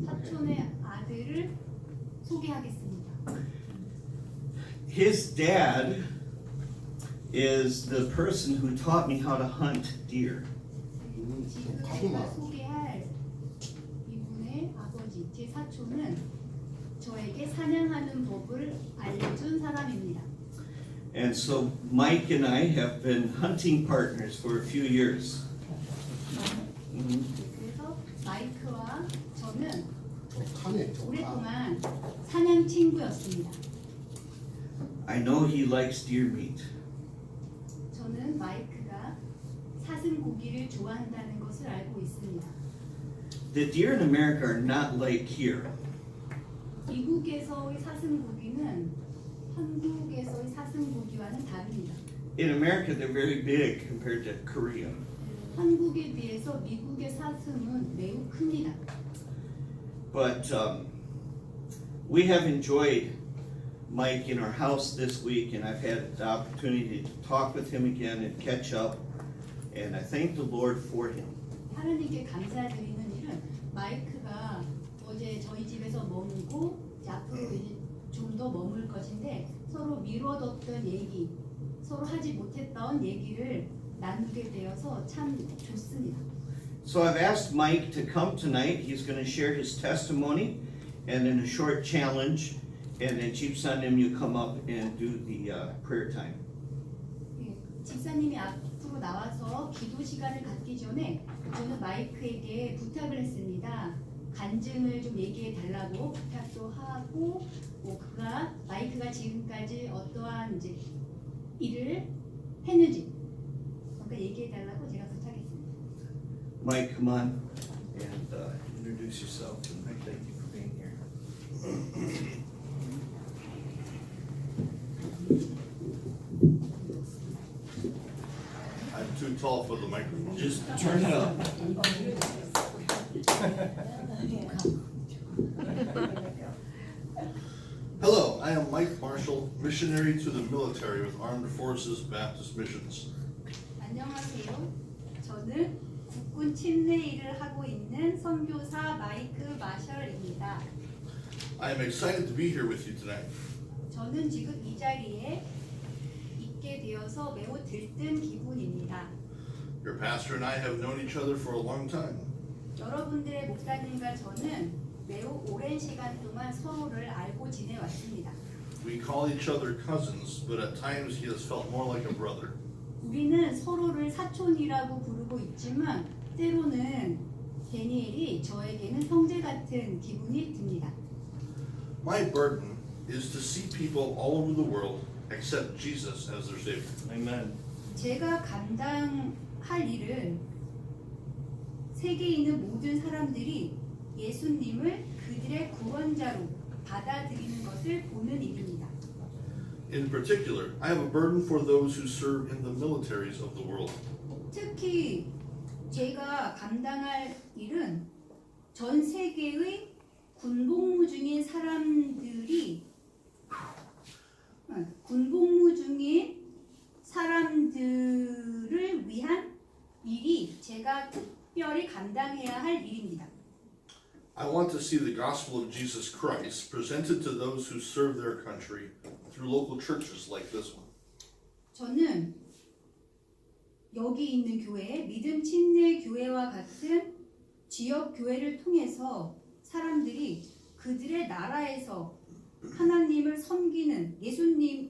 사촌의 아들을 소개하겠습니다. His dad is the person who taught me how to hunt deer. 지금 제가 소개할 이분의 아버지, 제 사촌은 저에게 사냥하는 법을 알려준 사람입니다. And so Mike and I have been hunting partners for a few years. 그래서 마이크와 저는 칸에 오랫동안 사냥 친구였습니다. I know he likes deer meat. 저는 마이크가 사슴 고기를 좋아한다는 것을 알고 있습니다. The deer in America are not like here. 미국에서의 사슴 고기는 한국에서의 사슴 고기와는 다릅니다. In America, they're very big compared to Korea. 한국에 비해서 미국의 사슴은 매우 큽니다. But we have enjoyed Mike in our house this week, and I've had the opportunity to talk with him again and catch up, and I thank the Lord for him. 하나님께 감사드리는 일은 마이크가 어제 저희 집에서 머물고 앞으로 좀 더 머물 것인데 서로 미뤄뒀던 얘기, 서로 하지 못했던 얘기를 나누게 되어서 참 좋습니다. So I've asked Mike to come tonight. He's going to share his testimony and then a short challenge, and then 집사님, you come up and do the prayer time. 예, 집사님이 앞으로 나와서 기도 시간을 갖기 전에 저는 마이크에게 부탁을 했습니다. 간증을 좀 얘기해 달라고 부탁도 하고, 마이크가 지금까지 어떠한 이제 일을 했는지 그러니까 얘기해 달라고 제가 부탁했습니다. Mike, come on and introduce yourself, and I thank you for being here. I'm too tall for the microphone. Just turn it up. Hello, I am Mike Marshall, missionary to the military with Armed Forces Baptist Missions. 안녕하세요. 저는 국군 침례 일을 하고 있는 선교사 마이크 마셜입니다. I am excited to be here with you tonight. 저는 지금 이 자리에 있게 되어서 매우 들뜬 기분입니다. Your pastor and I have known each other for a long time. 여러분들의 목사님과 저는 매우 오랜 시간 동안 서로를 알고 지내왔습니다. We call each other cousins, but at times he has felt more like a brother. 우리는 서로를 사촌이라고 부르고 있지만 때로는 데니엘이 저에게는 형제 같은 기분이 듭니다. My burden is to see people all over the world accept Jesus as their Savior. Amen. 제가 감당할 일은 세계에 있는 모든 사람들이 예수님을 그들의 구원자로 받아들이는 것을 보는 일입니다. In particular, I have a burden for those who serve in the militaries of the world. 특히 제가 감당할 일은 전 세계의 군복무 중인 사람들을 위한 일이 제가 특별히 감당해야 할 일입니다. I want to see the gospel of Jesus Christ presented to those who serve their country through local churches like this one. 저는 여기 있는 교회, 믿음 침례 교회와 같은 지역 교회를 통해서 사람들이 그들의 나라에서 하나님을 섬기는 예수님의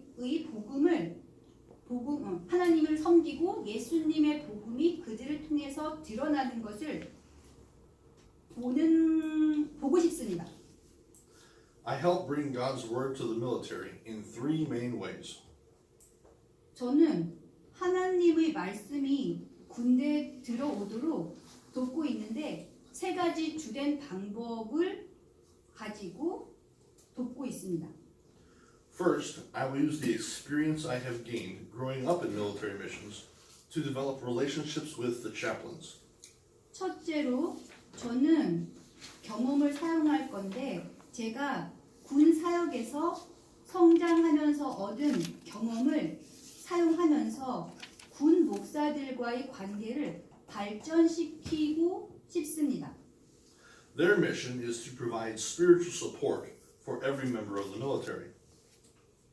하나님을 섬기고 예수님의 복음이 그들을 통해서 드러나는 것을 보고 싶습니다. I help bring God's word to the military in three main ways. 저는 하나님의 말씀이 군대에 들어오도록 돕고 있는데 세 가지 주된 방법을 가지고 돕고 있습니다. First, I will use the experience I have gained growing up in military missions to develop relationships with the chaplains. 첫째로 저는 경험을 사용할 건데 제가 군 사역에서 성장하면서 얻은 경험을 사용하면서 군 목사들과의 관계를 발전시키고 싶습니다. Their mission is to provide spiritual support for every member of the military.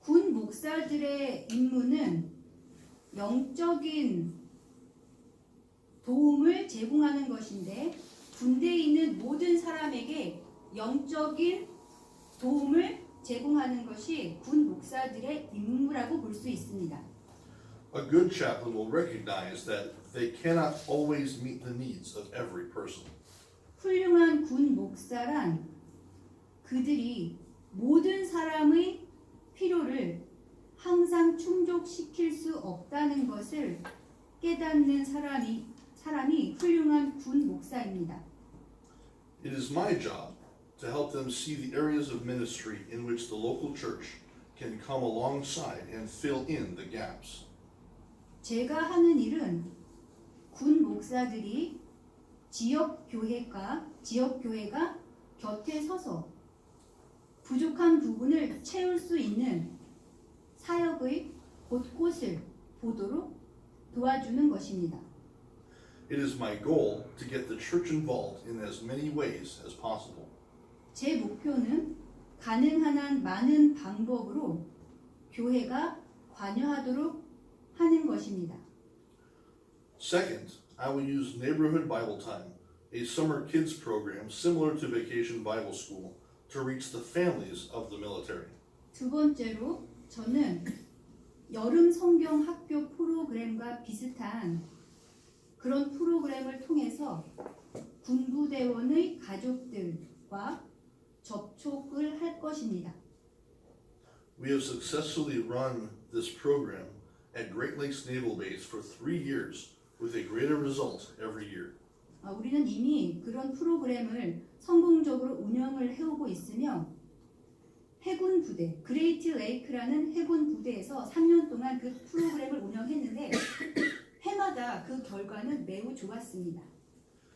군 목사들의 임무는 영적인 도움을 제공하는 것인데 군대에 있는 모든 사람에게 영적인 도움을 제공하는 것이 군 목사들의 임무라고 볼 수 있습니다. A good chaplain will recognize that they cannot always meet the needs of every person. 훌륭한 군 목사란 그들이 모든 사람의 필요를 항상 충족시킬 수 없다는 것을 깨닫는 사람이 훌륭한 군 목사입니다. It is my job to help them see the areas of ministry in which the local church can come alongside and fill in the gaps. 제가 하는 일은 군 목사들이 지역 교회가 곁에 서서 부족한 부분을 채울 수 있는 사역의 곳곳을 보도록 도와주는 것입니다. It is my goal to get the church involved in as many ways as possible. 제 목표는 가능한 한 많은 방법으로 교회가 관여하도록 하는 것입니다. Second, I will use Neighborhood Bible Time, a summer kids program similar to Vacation Bible School, to reach the families of the military. 두 번째로 저는 여름 성경 학교 프로그램과 비슷한 그런 프로그램을 통해서 군부대원의 가족들과 접촉을 할 것입니다. We have successfully run this program at Great Lakes Naval Base for 3 years with a greater result every year. 우리는 이미 그런 프로그램을 성공적으로 운영을 해오고 있으며 해군 부대, 그레이트 레이크라는 해군 부대에서 3년 동안 그 프로그램을 운영했는데 해마다 그 결과는 매우 좋았습니다.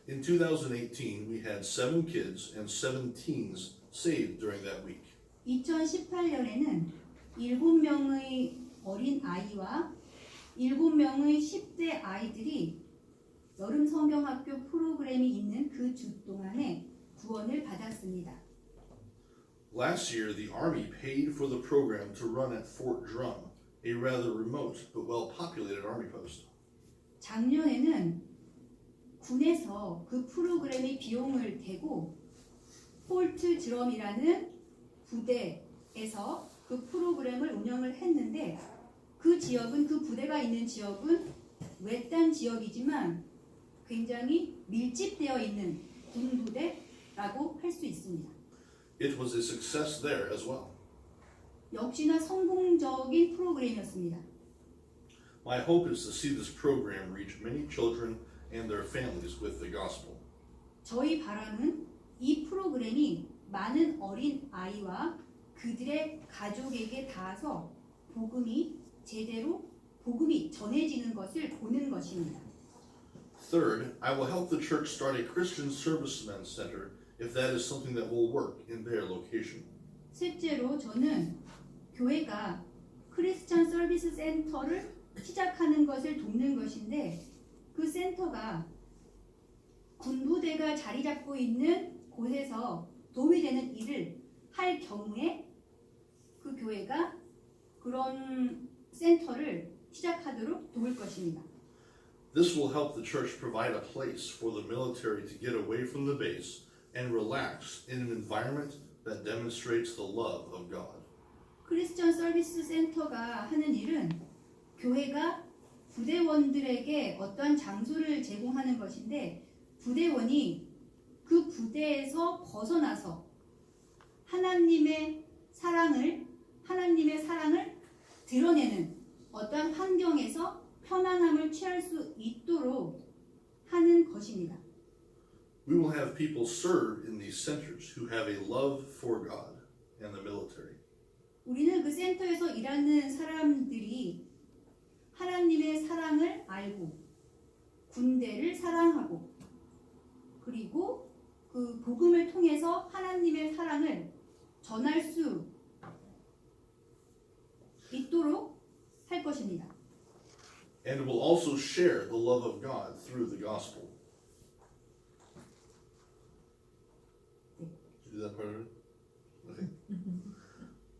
In 2018, we had 7 kids and 7 teens saved during that week. 2018년에는 7명의 어린 아이와 7명의 10대 아이들이 여름 성경학교 프로그램이 있는 그 주 동안에 구원을 받았습니다. Last year, the Army paid for the program to run at Fort Drum, a rather remote but well-populated Army post. 작년에는 군에서 그 프로그램의 비용을 대고 폴트 드럼이라는 부대에서 그 프로그램을 운영을 했는데 그 지역은 그 부대가 있는 지역은 외딴 지역이지만 굉장히 밀집되어 있는 군부대라고 할 수 있습니다. It was a success there as well. 역시나 성공적인 프로그램이었습니다. My hope is to see this program reach many children and their families with the gospel. 저희 바람은 이 프로그램이 많은 어린 아이와 그들의 가족에게 닿아서 복음이 전해지는 것을 보는 것입니다. Third, I will help the church start a Christian Servicemen Center if that is something that will work in their location. 셋째로 저는 교회가 크리스천 서비스 센터를 시작하는 것을 돕는 것인데 그 센터가 군부대가 자리 잡고 있는 곳에서 도움이 되는 일을 할 경우에 그 교회가 그런 센터를 시작하도록 도울 것입니다. This will help the church provide a place for the military to get away from the base and relax in an environment that demonstrates the love of God. 크리스천 서비스 센터가 하는 일은 교회가 부대원들에게 어떠한 장소를 제공하는 것인데 부대원이 그 부대에서 벗어나서 하나님의 사랑을 드러내는 어떠한 환경에서 편안함을 취할 수 있도록 하는 것입니다. We will have people serve in these centers who have a love for God and the military. 우리는 그 센터에서 일하는 사람들이 하나님의 사랑을 알고 군대를 사랑하고 그리고 그 복음을 통해서 하나님의 사랑을 전할 수 있도록 할 것입니다. and will also share the love of God through the gospel. Did you do that part of it? Okay.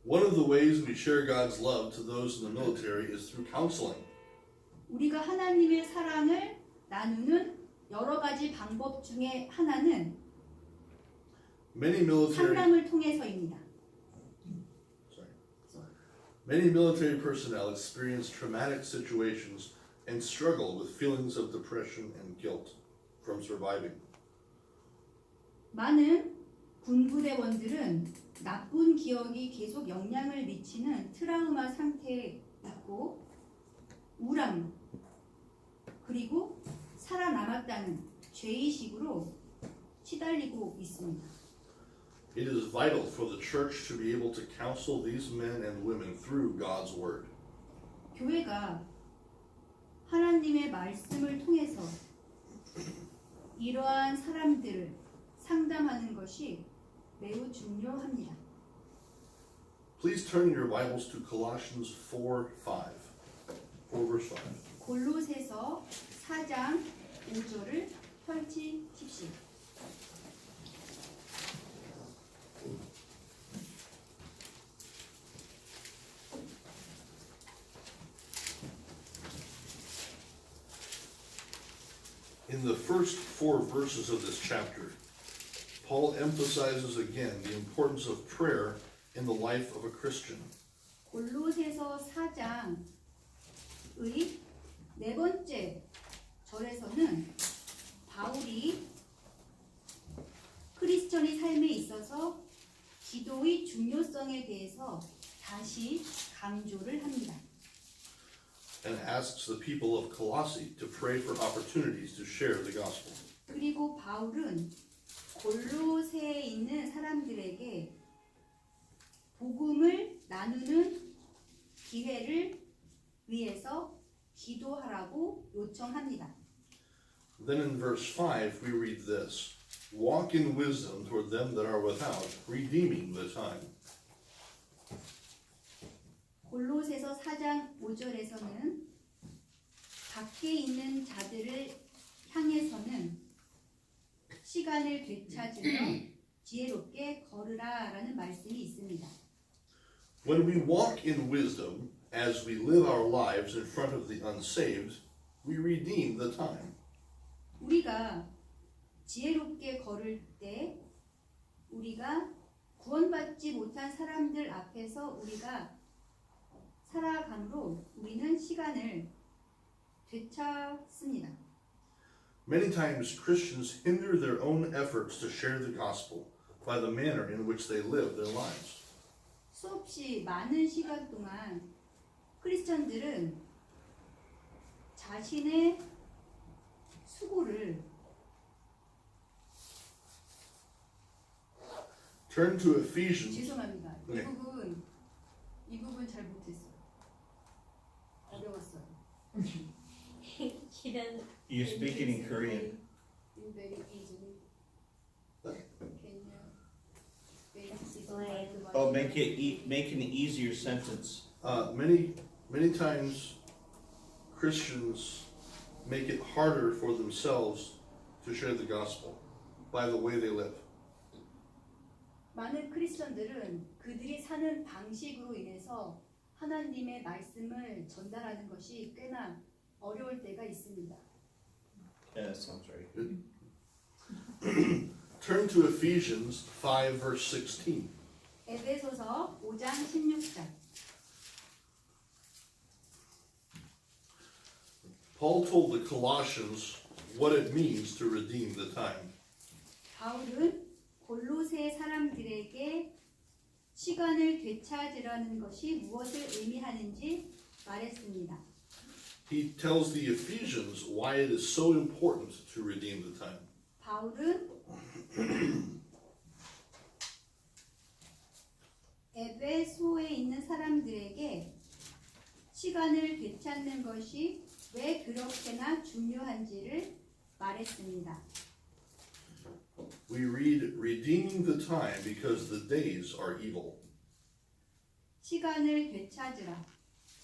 One of the ways we share God's love to those in the military is through counseling. 우리가 하나님의 사랑을 나누는 여러 가지 방법 중에 하나는 Many military 상담을 통해서입니다. Many military personnel experience traumatic situations and struggle with feelings of depression and guilt from surviving. 많은 군부대원들은 나쁜 기억이 계속 영향을 미치는 트라우마 상태에 있고 우울함 그리고 살아남았다는 죄의식으로 시달리고 있습니다. It is vital for the church to be able to counsel these men and women through God's word. 교회가 하나님의 말씀을 통해서 이러한 사람들을 상담하는 것이 매우 중요합니다. Please turn your Bibles to Colossians 4 verse 5. 골로새서 4장 5절을 펼치십시오. In the first 4 verses of this chapter, Paul emphasizes again the importance of prayer in the life of a Christian. 골로새서 4장의 네 번째 절에서는 바울이 크리스천의 삶에 있어서 기도의 중요성에 대해서 다시 강조를 합니다. And asks the people of Colossae to pray for opportunities to share the gospel. 그리고 바울은 골로새에 있는 사람들에게 복음을 나누는 기회를 위해서 기도하라고 요청합니다. Then in verse 5 we read this, walk in wisdom toward them that are without, redeeming the time. 골로새서 4장 5절에서는 밖에 있는 자들을 향해서는 시간을 되찾으며 지혜롭게 걸으라라는 말씀이 있습니다. When we walk in wisdom as we live our lives in front of the unsaved, we redeem the time. 우리가 지혜롭게 걸을 때 우리가 구원받지 못한 사람들 앞에서 우리가 살아감으로 우리는 시간을 되찾습니다. Many times Christians hinder their own efforts to share the gospel by the manner in which they live their lives. 수없이 많은 시간 동안 크리스천들은 자신의 수고를 Turn to Ephesians. 죄송합니다. 네. 이 부분 잘 못했어요. 어려웠어요. You speaking in Korean? Very easily. Can you explain? Oh, make an easier sentence. Many times Christians make it harder for themselves to share the gospel by the way they live. 많은 크리스천들은 그들이 사는 방식으로 인해서 하나님의 말씀을 전달하는 것이 꽤나 어려울 때가 있습니다. Yeah, that sounds right. Turn to Ephesians 5 verse 16. 에베소서 5장 16절. Paul told the Colossians what it means to redeem the time. 바울은 골로새 사람들에게 시간을 되찾으라는 것이 무엇을 의미하는지 말했습니다. He tells the Ephesians why it is so important to redeem the time. 바울은 에베소에 있는 사람들에게 시간을 되찾는 것이 왜 그렇게나 중요한지를 말했습니다. We read, redeeming the time because the days are evil. 시간을 되찾으라.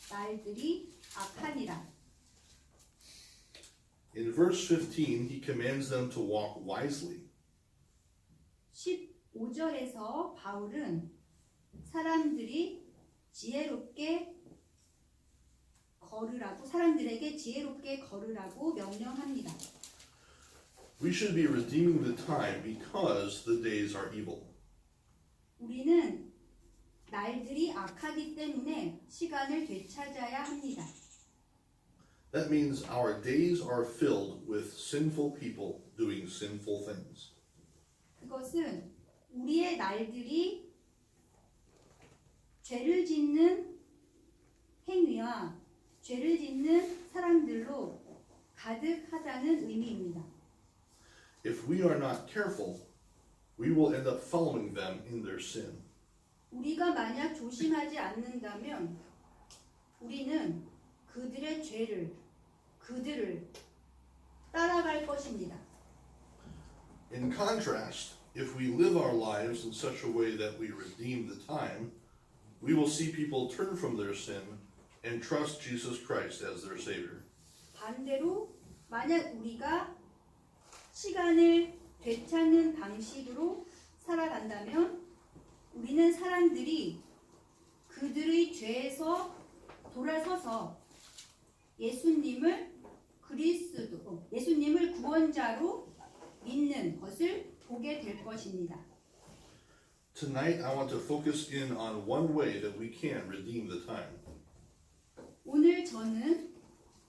날들이 악하니라. In verse 15, he commands them to walk wisely. 15절에서 바울은 사람들이 지혜롭게 걸으라고 사람들에게 지혜롭게 걸으라고 명령합니다. We should be redeeming the time because the days are evil. 우리는 날들이 악하기 때문에 시간을 되찾아야 합니다. That means our days are filled with sinful people doing sinful things. 그것은 우리의 날들이 죄를 짓는 행위와 죄를 짓는 사람들로 가득하다는 의미입니다. If we are not careful, we will end up following them in their sin. 우리가 만약 조심하지 않는다면 우리는 그들의 그들을 따라갈 것입니다. In contrast, if we live our lives in such a way that we redeem the time, we will see people turn from their sin and trust Jesus Christ as their Savior. 반대로 만약 우리가 시간을 되찾는 방식으로 살아간다면 우리는 사람들이 그들의 죄에서 돌아서서 예수님을 구원자로 믿는 것을 보게 될 것입니다. Tonight, I want to focus in on one way that we can redeem the time. 오늘 저는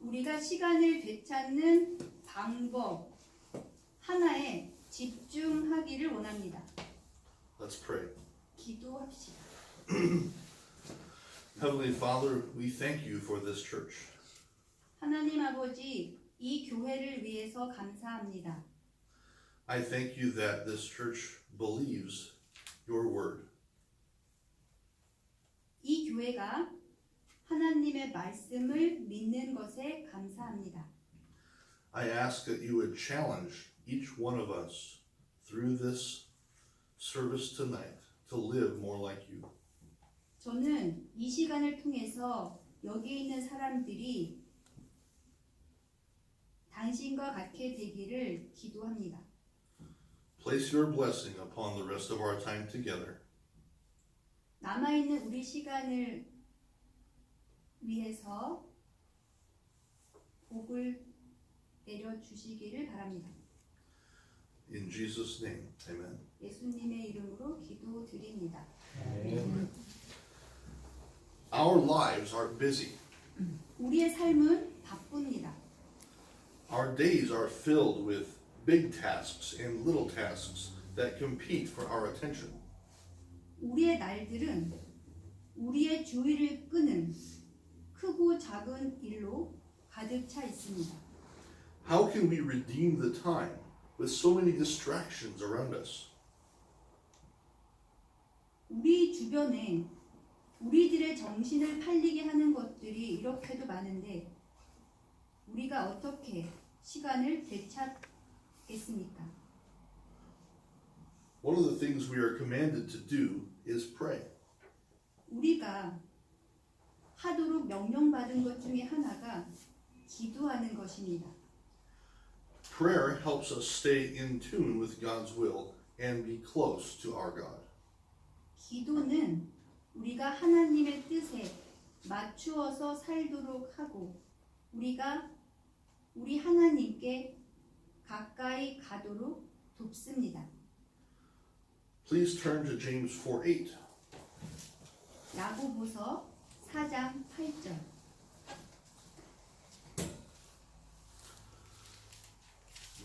우리가 시간을 되찾는 방법 하나에 집중하기를 원합니다. Let's pray. 기도합시다. Heavenly Father, we thank you for this church. 하나님 아버지, 이 교회를 위해서 감사합니다. I thank you that this church believes your word. 이 교회가 하나님의 말씀을 믿는 것에 감사합니다. I ask that you would challenge each one of us through this service tonight to live more like you. 저는 이 시간을 통해서 여기 있는 사람들이 당신과 같게 되기를 기도합니다. Place your blessing upon the rest of our time together. 남아있는 우리 시간을 위해서 복을 내려주시기를 바랍니다. In Jesus' name, amen. 예수님의 이름으로 기도드립니다. Our lives are busy. 우리의 삶은 바쁩니다. Our days are filled with big tasks and little tasks that compete for our attention. 우리의 날들은 우리의 주의를 끄는 크고 작은 일로 가득 차 있습니다. How can we redeem the time with so many distractions around us? 우리 주변에 우리들의 정신을 팔리게 하는 것들이 이렇게도 많은데 우리가 어떻게 시간을 되찾겠습니까? One of the things we are commanded to do is pray. 우리가 하도록 명령받은 것 중에 하나가 기도하는 것입니다. Prayer helps us stay in tune with God's will and be close to our God. 기도는 우리가 하나님의 뜻에 맞추어서 살도록 하고 우리가 우리 하나님께 가까이 가도록 돕습니다. Please turn to James 4:8. 야고보서 4장 8절.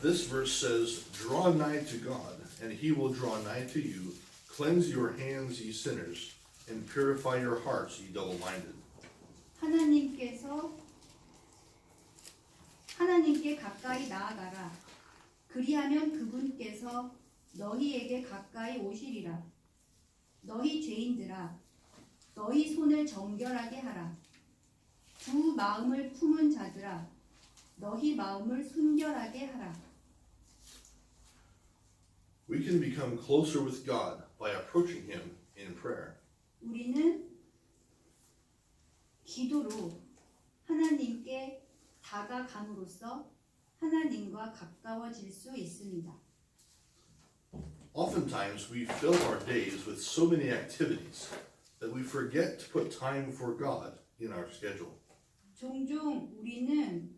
This verse says, "Draw nigh to God, and he will draw nigh to you. Cleanse your hands, ye sinners, and purify your hearts, ye double-minded." 하나님께 가까이 나아가라. 그리하면 그분께서 너희에게 가까이 오시리라. 너희 죄인들아, 너희 손을 정결하게 하라. 두 마음을 품은 자들아, 너희 마음을 순결하게 하라. We can become closer with God by approaching him in prayer. 우리는 기도로 하나님께 다가감으로써 하나님과 가까워질 수 있습니다. Oftentimes, we fill our days with so many activities that we forget to put time for God in our schedule. 종종 우리는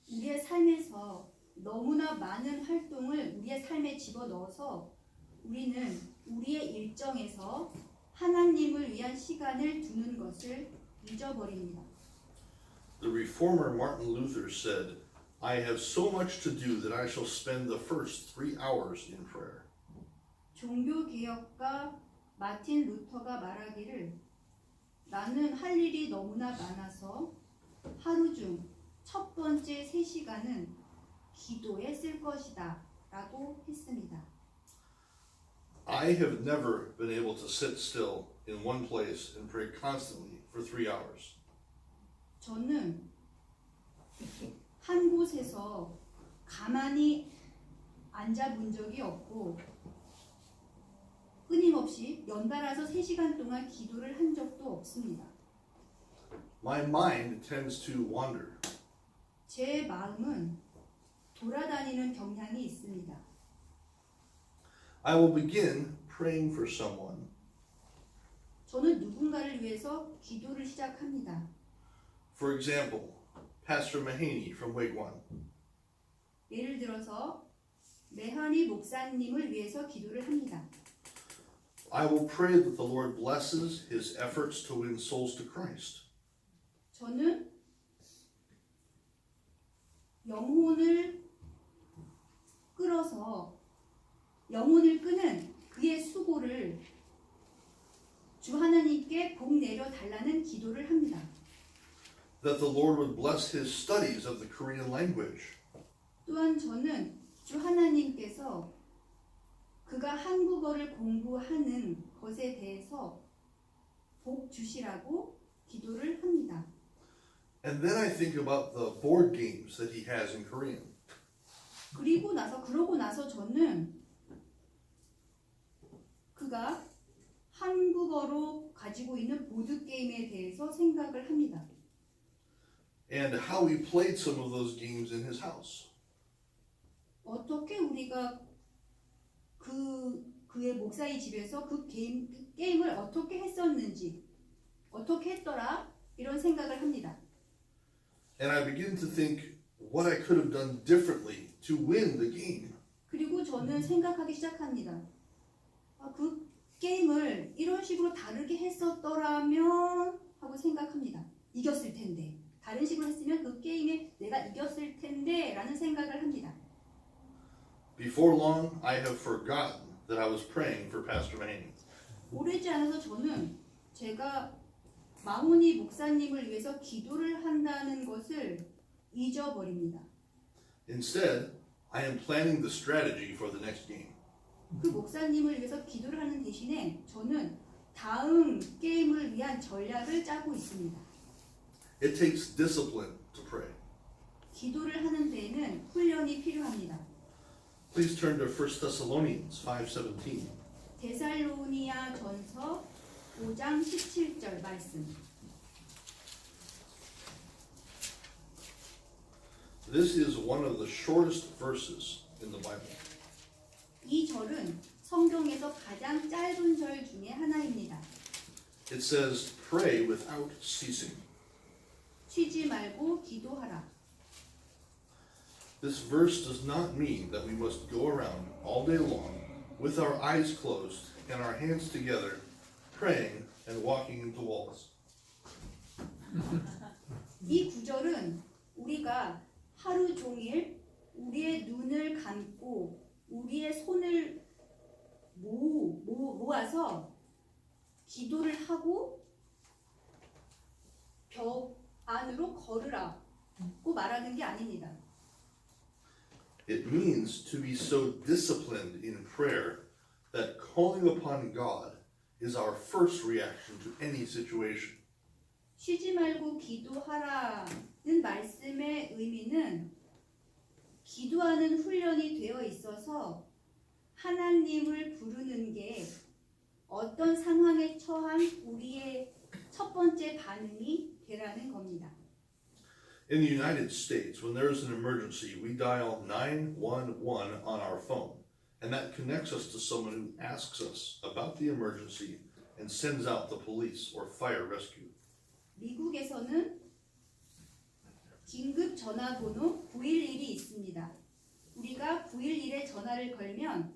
우리의 삶에서 너무나 많은 활동을 우리의 삶에 집어넣어서 우리는 우리의 일정에서 하나님을 위한 시간을 두는 것을 잊어버립니다. The reformer Martin Luther said, I have so much to do that I shall spend the first 3 hours in prayer. 종교개혁가 마틴 루터가 말하기를 나는 할 일이 너무나 많아서 하루 중 첫 번째 3시간은 기도에 쓸 것이다 라고 했습니다. I have never been able to sit still in one place and pray constantly for 3 hours. 저는 한 곳에서 가만히 앉아본 적이 없고 끊임없이 연달아서 3시간 동안 기도를 한 적도 없습니다. My mind tends to wander. 제 마음은 돌아다니는 경향이 있습니다. I will begin praying for someone. 저는 누군가를 위해서 기도를 시작합니다. For example, Pastor Mahaney from Wagwan. 예를 들어서 메하니 목사님을 위해서 기도를 합니다. I will pray that the Lord blesses his efforts to win souls to Christ. 저는 영혼을 끄는 그의 수고를 주 하나님께 복 내려 달라는 기도를 합니다. That the Lord would bless his studies of the Korean language. 또한 저는 주 하나님께서 그가 한국어를 공부하는 것에 대해서 복 주시라고 기도를 합니다. And then I think about the board games that he has in Korean. 그러고 나서 저는 그가 한국어로 가지고 있는 보드게임에 대해서 생각을 합니다. And how he played some of those games in his house. 어떻게 우리가 그의 목사의 집에서 그 게임을 어떻게 했었는지, 어떻게 했더라? 이런 생각을 합니다. And I begin to think what I could have done differently to win the game. 그리고 저는 생각하기 시작합니다. 그 게임을 이런 식으로 다르게 했었더라면 하고 생각합니다. 이겼을 텐데. 다른 식으로 했으면 그 게임에 내가 이겼을 텐데 라는 생각을 합니다. Before long, I have forgotten that I was praying for Pastor Mahaney. 오래지 않아서 저는 제가 마호니 목사님을 위해서 기도를 한다는 것을 잊어버립니다. Instead, I am planning the strategy for the next game. 그 목사님을 위해서 기도를 하는 대신에 저는 다음 게임을 위한 전략을 짜고 있습니다. It takes discipline to pray. 기도를 하는 데에는 훈련이 필요합니다. Please turn to 1 Thessalonians 5:17. 데살로니아 전서 5장 17절 말씀. This is one of the shortest verses in the Bible. 이 절은 성경에서 가장 짧은 절 중에 하나입니다. It says, pray without ceasing. 쉬지 말고 기도하라. This verse does not mean that we must go around all day long with our eyes closed and our hands together, praying and walking into walls. 이 구절은 우리가 하루 종일 우리의 눈을 감고 우리의 손을 모아서 기도를 하고 벽 안으로 걸으라고 말하는 게 아닙니다. It means to be so disciplined in prayer that calling upon God is our first reaction to any situation. 쉬지 말고 기도하라는 말씀의 의미는 기도하는 훈련이 되어 있어서 하나님을 부르는 게 어떤 상황에 처한 우리의 첫 번째 반응이 되라는 겁니다. In the United States, when there is an emergency, we dial 911 on our phone, and that connects us to someone who asks us about the emergency and sends out the police or fire rescue. 미국에서는 긴급 전화번호 911이 있습니다. 우리가 911에 전화를 걸면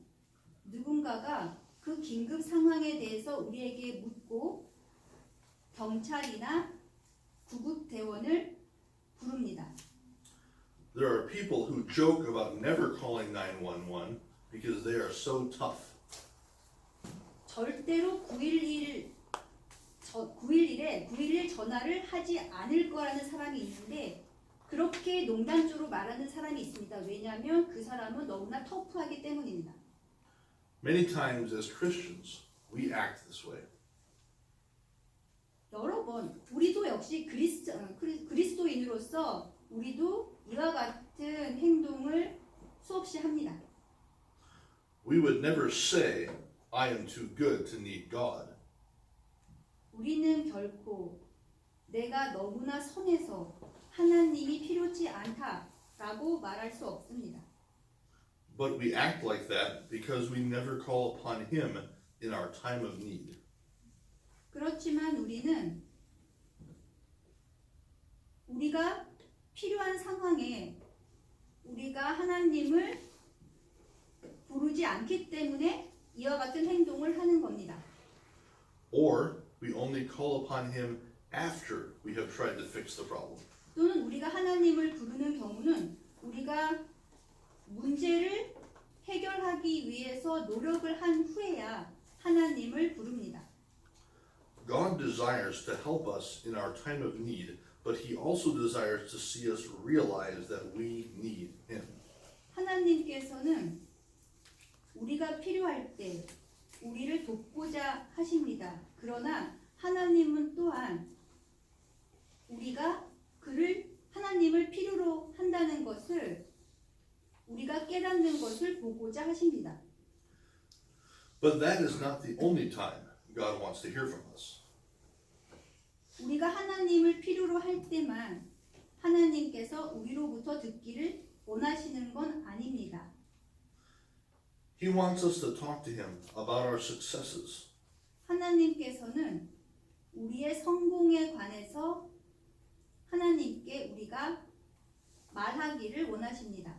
누군가가 그 긴급 상황에 대해서 우리에게 묻고 경찰이나 구급대원을 부릅니다. There are people who joke about never calling 911 because they are so tough. 절대로 911에 전화를 하지 않을 거라는 사람이 있는데 그렇게 농담조로 말하는 사람이 있습니다. 왜냐하면 그 사람은 너무나 터프하기 때문입니다. Many times as Christians, we act this way. 여러 번 우리도 역시 그리스도인으로서 우리도 이와 같은 행동을 수없이 합니다. We would never say, I am too good to need God. 우리는 결코 내가 너무나 선해서 하나님이 필요치 않다라고 말할 수 없습니다. But we act like that because we never call upon Him in our time of need. 그렇지만 우리는 우리가 필요한 상황에 우리가 하나님을 부르지 않기 때문에 이와 같은 행동을 하는 겁니다. Or we only call upon Him after we have tried to fix the problem. 또는 우리가 하나님을 부르는 경우는 우리가 문제를 해결하기 위해서 노력을 한 후에야 하나님을 부릅니다. God desires to help us in our time of need, but He also desires to see us realize that we need Him. 하나님께서는 우리가 필요할 때 우리를 돕고자 하십니다. 그러나 하나님은 또한 우리가 하나님을 필요로 한다는 것을 우리가 깨닫는 것을 보고자 하십니다. But that is not the only time God wants to hear from us. 우리가 하나님을 필요로 할 때만 하나님께서 우리로부터 듣기를 원하시는 건 아닙니다. He wants us to talk to Him about our successes. 하나님께서는 우리의 성공에 관해서 하나님께 우리가 말하기를 원하십니다.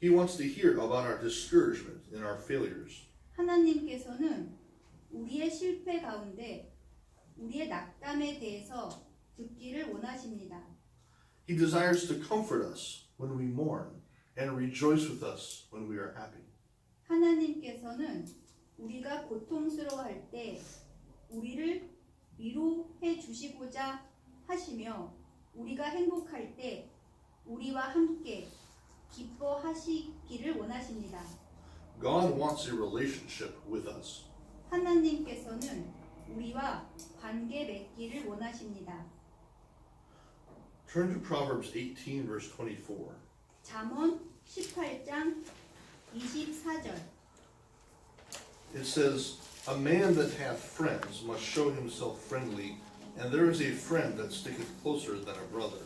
He wants to hear about our discouragement and our failures. 하나님께서는 우리의 실패 가운데 우리의 낙담에 대해서 듣기를 원하십니다. He desires to comfort us when we mourn and rejoice with us when we are happy. 하나님께서는 우리가 고통스러워할 때 우리를 위로해 주시고자 하시며 우리가 행복할 때 우리와 함께 기뻐하시기를 원하십니다. God wants a relationship with us. 하나님께서는 우리와 관계 맺기를 원하십니다. Turn to Proverbs 18, verse 24. 잠언 18장 24절. It says, A man that hath friends must show himself friendly, and there is a friend that sticketh closer than a brother.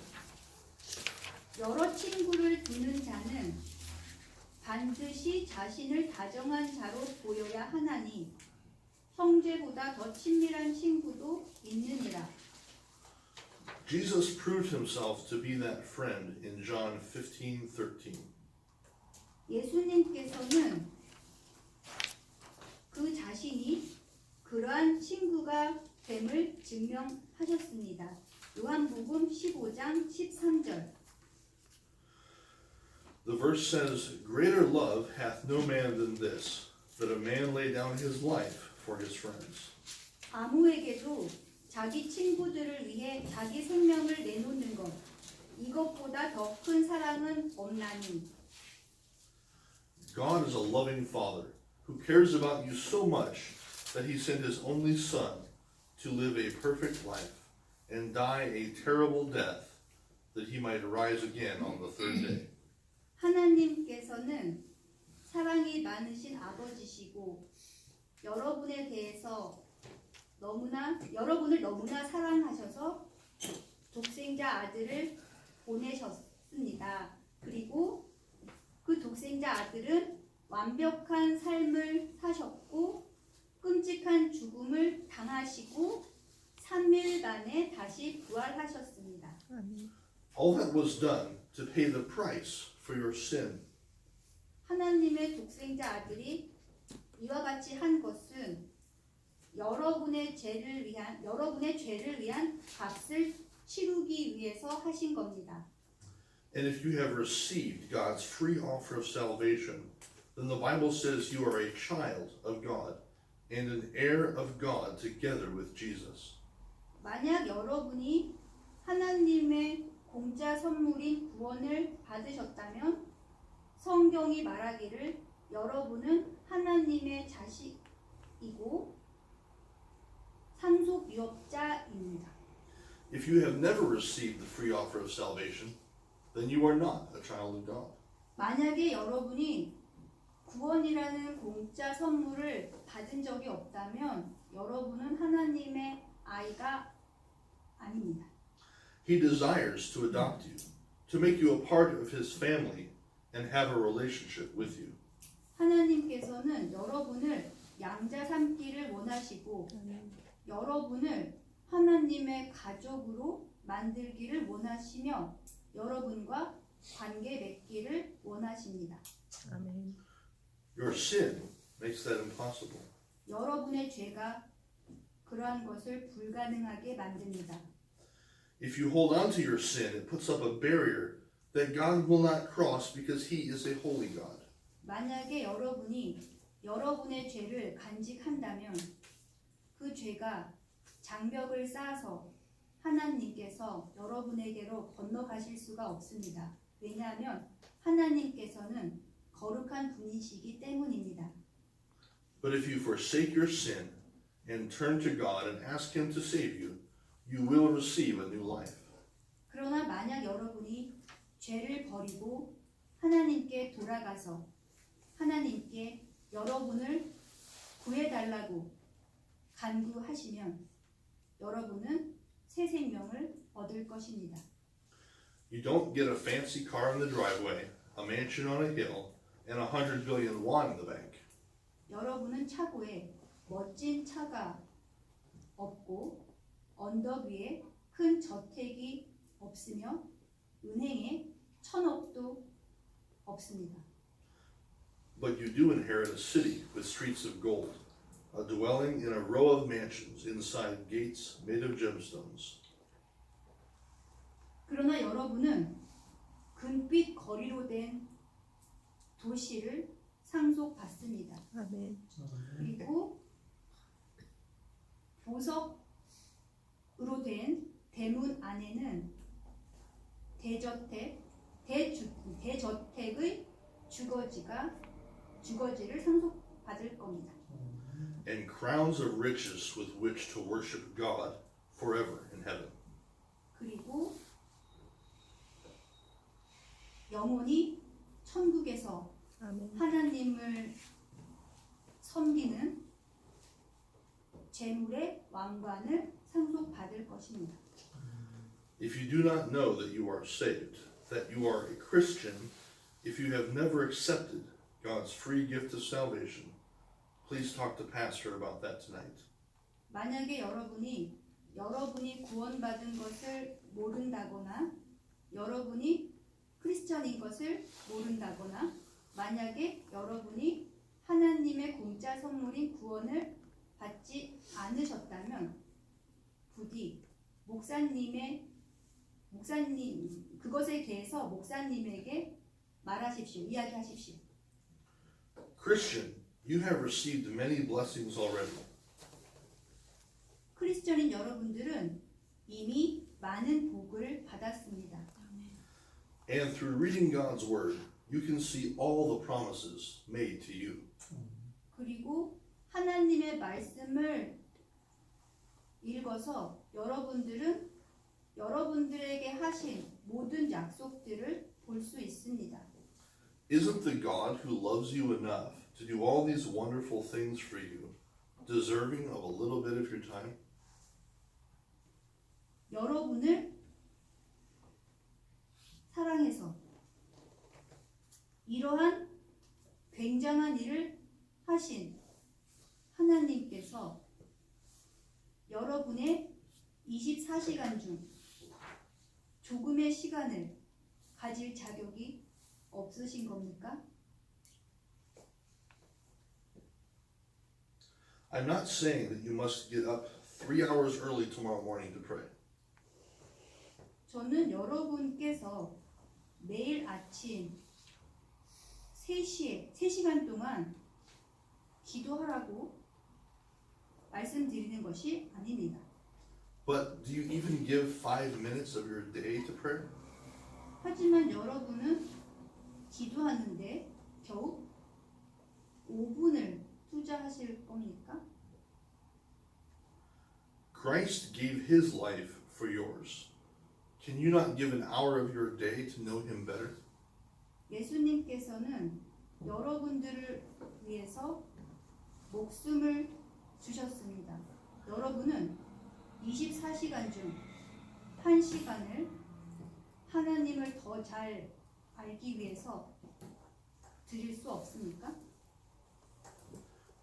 여러 친구를 두는 자는 반드시 자신을 다정한 자로 보여야 하나니 형제보다 더 친밀한 친구도 있느니라. Jesus proved himself to be that friend in John 15:13. 예수님께서는 그 자신이 그러한 친구가 됨을 증명하셨습니다. 요한복음 15장 13절. The verse says, Greater love hath no man than this, that a man lay down his life for his friends. 아무에게도 자기 친구들을 위해 자기 생명을 내놓는 것, 이것보다 더 큰 사랑은 없나니. God is a loving Father who cares about you so much that He sent His only Son to live a perfect life and die a terrible death that He might rise again on the third day. 하나님께서는 사랑이 많으신 아버지시고 여러분에 대해서 여러분을 너무나 사랑하셔서 독생자 아들을 보내셨습니다. 그리고 그 독생자 아들은 완벽한 삶을 사셨고 끔찍한 죽음을 당하시고 3일간에 다시 부활하셨습니다. All that was done to pay the price for your sin. 하나님의 독생자 아들이 이와 같이 한 것은 여러분의 죄를 위한 값을 치르기 위해서 하신 겁니다. And if you have received God's free offer of salvation, then the Bible says you are a child of God and an heir of God together with Jesus. 만약 여러분이 하나님의 공짜 선물인 구원을 받으셨다면 성경이 말하기를 여러분은 하나님의 자식이고 상속 유업자입니다. If you have never received the free offer of salvation, then you are not a child of God. 만약에 여러분이 구원이라는 공짜 선물을 받은 적이 없다면 여러분은 하나님의 아이가 아닙니다. He desires to adopt you, to make you a part of His family and have a relationship with you. 하나님께서는 여러분을 양자 삼기를 원하시고 여러분을 하나님의 가족으로 만들기를 원하시며 여러분과 관계 맺기를 원하십니다. 아멘. Your sin makes that impossible. 여러분의 죄가 그러한 것을 불가능하게 만듭니다. If you hold on to your sin, it puts up a barrier that God will not cross because He is a holy God. 만약에 여러분이 여러분의 죄를 간직한다면 그 죄가 장벽을 쌓아서 하나님께서 여러분에게로 건너가실 수가 없습니다. 왜냐하면 하나님께서는 거룩한 분이시기 때문입니다. But if you forsake your sin and turn to God and ask Him to save you, you will receive a new life. 그러나 만약 여러분이 죄를 버리고 하나님께 돌아가서 하나님께 여러분을 구해달라고 간구하시면 여러분은 새 생명을 얻을 것입니다. You don't get a fancy car in the driveway, a mansion on a hill, and 100 billion won in the bank. 여러분은 차고에 멋진 차가 없고 언덕 위에 큰 저택이 없으며 은행에 1,000억도 없습니다. But you do inherit a city with streets of gold, a dwelling in a row of mansions inside gates made of gemstones. 그러나 여러분은 금빛 거리로 된 도시를 상속받습니다. 아멘. 그리고 보석으로 된 대문 안에는 대저택의 주거지를 상속받을 겁니다. And crowns of riches with which to worship God forever in heaven. 그리고 영원히 천국에서 아멘. 하나님을 섬기는 재물의 왕관을 상속받을 것입니다. If you do not know that you are saved, that you are a Christian, if you have never accepted God's free gift of salvation, please talk to Pastor about that tonight. 만약에 여러분이 구원받은 것을 모른다거나 여러분이 크리스천인 것을 모른다거나 만약에 여러분이 하나님의 공짜 선물인 구원을 받지 않으셨다면 부디 목사님 그것에 대해서 목사님에게 말하십시오. 이야기하십시오. Christian, you have received many blessings already. 크리스천인 여러분들은 이미 많은 복을 받았습니다. And through reading God's Word, you can see all the promises made to you. 그리고 하나님의 말씀을 읽어서 여러분들은 여러분들에게 하신 모든 약속들을 볼 수 있습니다. Isn't the God who loves you enough to do all these wonderful things for you deserving of a little bit of your time? 사랑해서 이러한 굉장한 일을 하신 하나님께서 여러분의 24시간 중 조금의 시간을 가질 자격이 없으신 겁니까? I'm not saying that you must get up 3 hours early tomorrow morning to pray. 저는 여러분께서 매일 아침 3시간 동안 기도하라고 말씀드리는 것이 아닙니다. But do you even give 5 minutes of your day to prayer? 하지만 여러분은 기도하는데 겨우 5분을 투자하실 겁니까? Christ gave his life for yours. Can you not give an hour of your day to know him better? 예수님께서는 여러분들을 위해서 목숨을 주셨습니다. 여러분은 24시간 중 1시간을 하나님을 더 잘 알기 위해서 드릴 수 없습니까?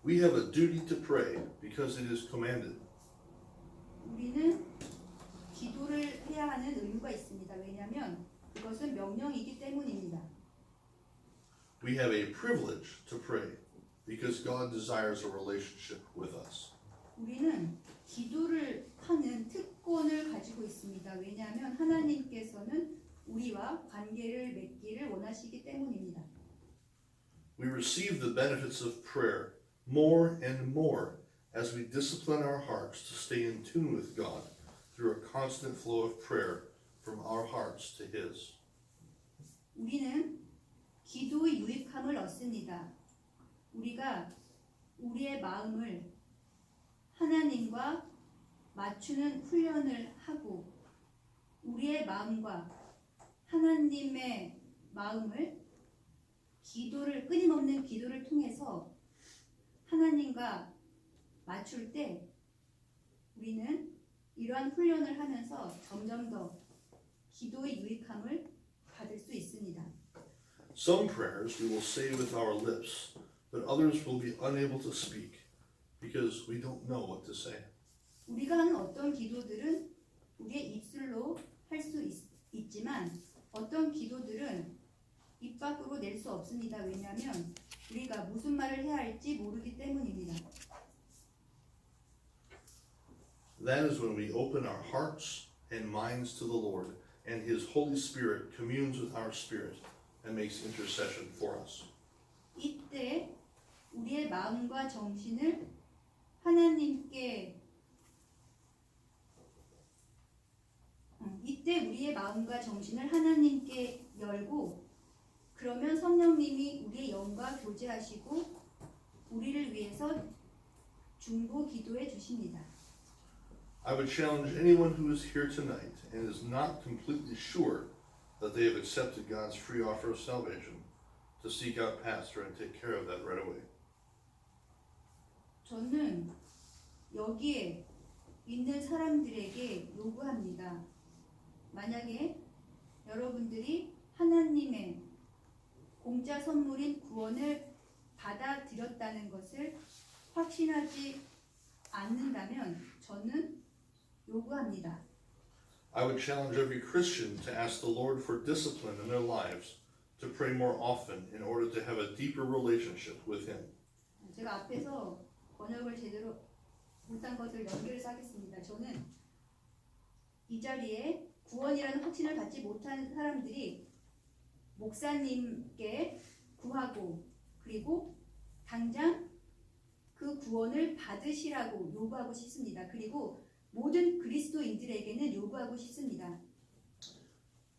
We have a duty to pray because it is commanded. 우리는 기도를 해야 하는 의무가 있습니다. 왜냐하면 그것은 명령이기 때문입니다. We have a privilege to pray because God desires a relationship with us. 우리는 기도를 하는 특권을 가지고 있습니다. 왜냐하면 하나님께서는 우리와 관계를 맺기를 원하시기 때문입니다. We receive the benefits of prayer more and more as we discipline our hearts to stay in tune with God through a constant flow of prayer from our hearts to his. 우리는 기도의 유익함을 얻습니다. 우리가 우리의 마음을 하나님과 맞추는 훈련을 하고 우리의 마음과 하나님의 마음을 끊임없는 기도를 통해서 하나님과 맞출 때 우리는 이러한 훈련을 하면서 점점 더 기도의 유익함을 받을 수 있습니다. Some prayers we will say with our lips, but others will be unable to speak because we don't know what to say. 우리가 하는 어떤 기도들은 우리의 입술로 할 수 있지만 어떤 기도들은 입 밖으로 낼 수 없습니다. 왜냐하면 우리가 무슨 말을 해야 할지 모르기 때문입니다. That is when we open our hearts and minds to the Lord, and his Holy Spirit communes with our spirit and makes intercession for us. 이때 우리의 마음과 정신을 하나님께 열고 그러면 성령님이 우리의 영과 교제하시고 우리를 위해서 중보 기도해 주십니다. I would challenge anyone who is here tonight and is not completely sure that they have accepted God's free offer of salvation to seek out pastor and take care of that right away. 저는 여기에 있는 사람들에게 요구합니다. 만약에 여러분들이 하나님의 공짜 선물인 구원을 받아들였다는 것을 확신하지 않는다면 저는 요구합니다. I would challenge every Christian to ask the Lord for discipline in their lives, to pray more often in order to have a deeper relationship with him. 제가 앞에서 번역을 제대로 못한 것을 연결해서 하겠습니다. 저는 이 자리에 구원이라는 확신을 갖지 못한 사람들이 목사님께 구하고 그리고 당장 그 구원을 받으시라고 요구하고 싶습니다. 그리고 모든 그리스도인들에게는 요구하고 싶습니다.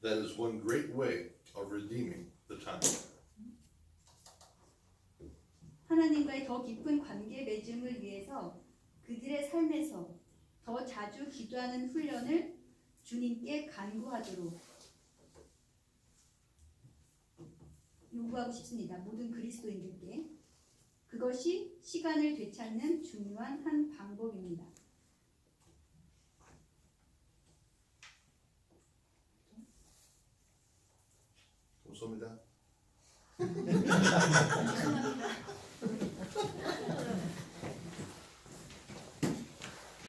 That is one great way of redeeming the time. 하나님과의 더 깊은 관계 맺음을 위해서 그들의 삶에서 더 자주 기도하는 훈련을 주님께 간구하도록 요구하고 싶습니다. 모든 그리스도인들께. 그것이 시간을 되찾는 중요한 한 방법입니다. 좋습니다. 죄송합니다.